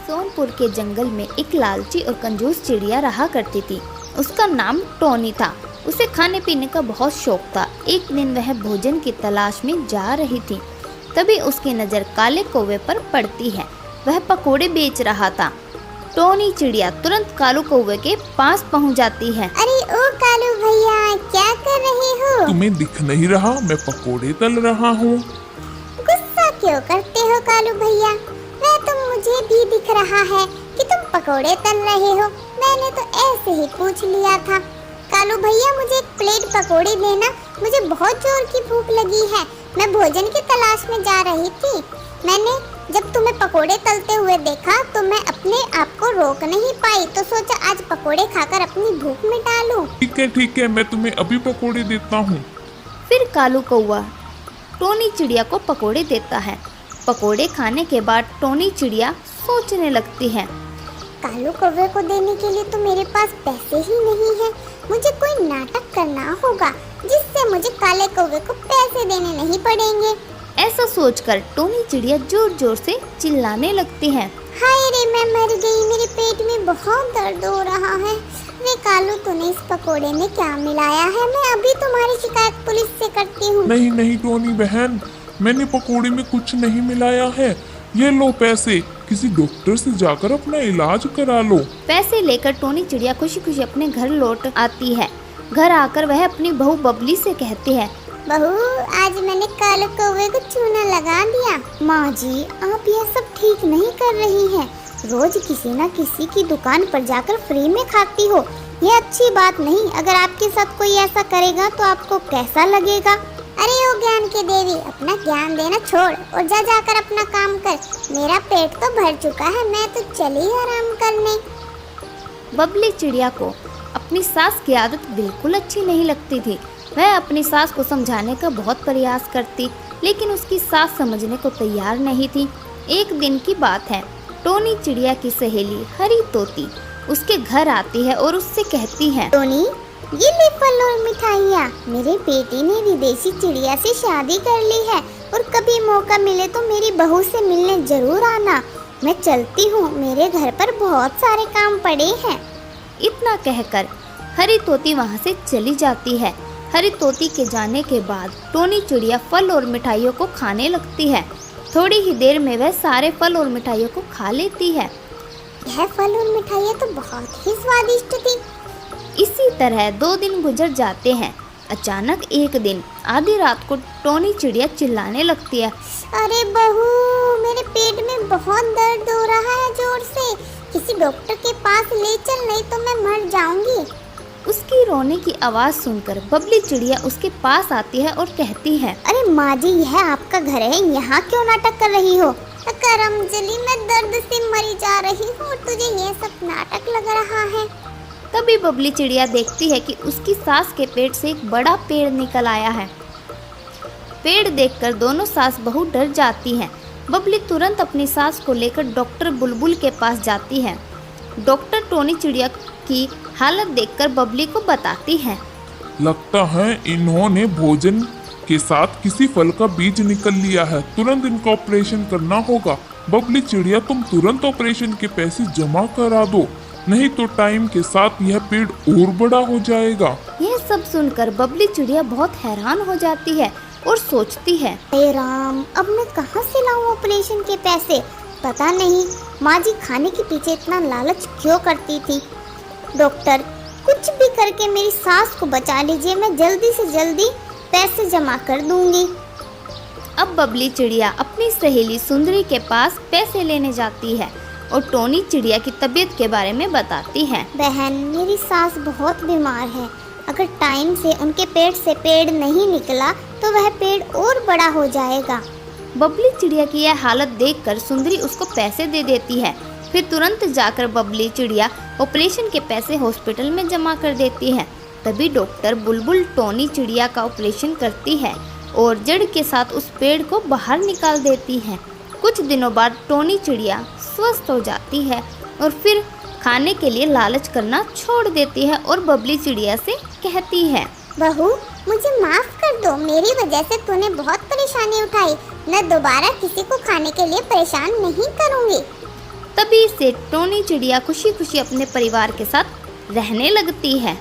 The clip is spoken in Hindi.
सोनपुर के जंगल में एक लालची और कंजूस चिड़िया रहा करती थी। उसका नाम टोनी था। उसे खाने पीने का बहुत शौक था। एक दिन वह भोजन की तलाश में जा रही थी, तभी उसकी नज़र काले कौवे पर पड़ती है। वह पकोड़े बेच रहा था। टोनी चिड़िया तुरंत कालू कौवे के पास पहुंच जाती है। अरे ओ कालू भैया, क्या कर रहे हो? तुम्हें दिख नहीं रहा मैं पकोड़े तल रहा हूँ। गुस्सा क्यों करते हो कालू भैया? वह तो मुझे भी दिख रहा है कि तुम पकोड़े तल रहे हो। मैंने तो ऐसे ही पूछ लिया था। कालू भैया, मुझे एक प्लेट पकोड़े देना, मुझे बहुत जोर की भूख लगी है। मैं भोजन की तलाश में जा रही थी। मैंने जब तुम्हें पकोड़े तलते हुए देखा तो मैं अपने आप को रोक नहीं पाई, तो सोचा आज पकोड़े खाकर अपनी भूख मिटा लूं। ठीक है, मैं तुम्हें अभी पकोड़े देता हूँ। फिर कालू कौवा टोनी चिड़िया को पकोड़े देता है। पकोड़े खाने के बाद टोनी चिड़िया सोचने लगती है, कालू कौवे को देने के लिए तो मेरे पास पैसे ही नहीं है। मुझे कोई नाटक करना होगा जिससे मुझे काले कौवे को पैसे देने नहीं पड़ेंगे। ऐसा सोचकर टोनी चिड़िया जोर जोर से चिल्लाने लगती है। हाय रे, मैं मर गई, मेरे पेट में बहुत दर्द हो रहा है। वे कालू, तूने इस पकोड़े में क्या मिलाया है? मैं अभी तुम्हारी शिकायत पुलिस से करती हूँ। नहीं टोनी बहन, मैंने पकोड़े में कुछ नहीं मिलाया है। ये लो पैसे, किसी डॉक्टर से जाकर अपना इलाज करा लो। पैसे लेकर टोनी चिड़िया खुशी खुशी अपने घर लौट आती है। घर आकर वह अपनी बहू बबली से कहती है, बहू, आज मैंने कालू कौवे को चूना लगा दिया। माँ जी, आप यह सब ठीक नहीं कर रही हैं। रोज किसी न किसी की दुकान पर जाकर फ्री में खाती हो, यह अच्छी बात नहीं। अगर आपके साथ कोई ऐसा करेगा तो आपको कैसा लगेगा? अरे ओ ज्ञान की देवी, अपना ज्ञान देना छोड़ और जाकर अपना काम कर। मेरा पेट तो भर चुका है, मैं तो चली आराम करने। बबली चिड़िया को अपनी सास की आदत बिल्कुल अच्छी नहीं लगती थी। वह अपनी सास को समझाने का बहुत प्रयास करती, लेकिन उसकी सास समझने को तैयार नहीं थी। एक दिन की बात है, टोनी चिड़िया की सहेली हरी तोती उसके घर आती है और उससे कहती है, टोनी, ये ले फल और मिठाइयाँ। मेरे बेटे ने विदेशी चिड़िया से शादी कर ली है और कभी मौका मिले तो मेरी बहू से मिलने जरूर आना। मैं चलती हूँ, मेरे घर पर बहुत सारे काम पड़े हैं। इतना कहकर हरी तोती वहाँ से चली जाती है। हरी तोती के जाने के बाद टोनी चिड़िया फल और मिठाइयों को खाने लगती है। थोड़ी ही देर में वह सारे फल और मिठाइयों को खा लेती है। यह फल और मिठाइयाँ तो बहुत ही स्वादिष्ट थी। इसी तरह 2 दिन गुजर जाते हैं। अचानक एक दिन आधी रात को टोनी चिड़िया चिल्लाने लगती है, अरे बहू, मेरे पेट में बहुत दर्द हो रहा है जोर से। किसी डॉक्टर के पास ले चल, नहीं तो मैं मर जाऊंगी। उसकी रोने की आवाज़ सुनकर बबली चिड़िया उसके पास आती है और कहती है, अरे माँ जी, यह आपका घर है, यहाँ क्यों नाटक कर रही हो? करमजली, मैं दर्द से मरी जा रही हूँ, तुझे ये सब नाटक लग रहा है। तभी बबली चिड़िया देखती है कि उसकी सास के पेट से एक बड़ा पेड़ निकल आया है। पेड़ देखकर दोनों सास बहू डर जाती हैं। बबली तुरंत अपनी सास को लेकर डॉक्टर बुलबुल के पास जाती है। डॉक्टर टोनी चिड़िया की हालत देखकर बबली को बताती है, लगता है इन्होंने भोजन के साथ किसी फल का बीज निकल लिया है। तुरंत इनका ऑपरेशन करना होगा। बबली चिड़िया, तुम तुरंत ऑपरेशन के पैसे जमा करा दो, नहीं तो टाइम के साथ यह पेड़ और बड़ा हो जाएगा। यह सब सुनकर बबली चिड़िया बहुत हैरान हो जाती है और सोचती है, हे राम, अब मैं कहाँ से लाऊं ऑपरेशन के पैसे? पता नहीं माँ जी खाने के पीछे इतना लालच क्यों करती थी। डॉक्टर, कुछ भी करके मेरी सास को बचा लीजिए, मैं जल्दी से जल्दी पैसे जमा कर दूंगी। अब बबली चिड़िया अपनी सहेली सुंदरी के पास पैसे लेने जाती है और टोनी चिड़िया की तबीयत के बारे में बताती है। बहन, मेरी सास बहुत बीमार है। अगर टाइम से उनके पेट से पेड़ नहीं निकला तो वह पेड़ और बड़ा हो जाएगा। बबली चिड़िया की यह हालत देखकर सुंदरी उसको पैसे दे देती है। फिर तुरंत जाकर बबली चिड़िया ऑपरेशन के पैसे हॉस्पिटल में जमा कर देती है। तभी डॉक्टर बुलबुल टोनी चिड़िया का ऑपरेशन करती है और जड़ के साथ उस पेड़ को बाहर निकाल देती है। कुछ दिनों बाद टोनी चिड़िया स्वस्थ हो जाती है और फिर खाने के लिए लालच करना छोड़ देती है और बबली चिड़िया से कहती है, बहू, मुझे माफ कर दो, मेरी वजह से तूने बहुत परेशानी उठाई। मैं दोबारा किसी को खाने के लिए परेशान नहीं करूँगी। तभी से टोनी चिड़िया खुशी खुशी अपने परिवार के साथ रहने लगती है।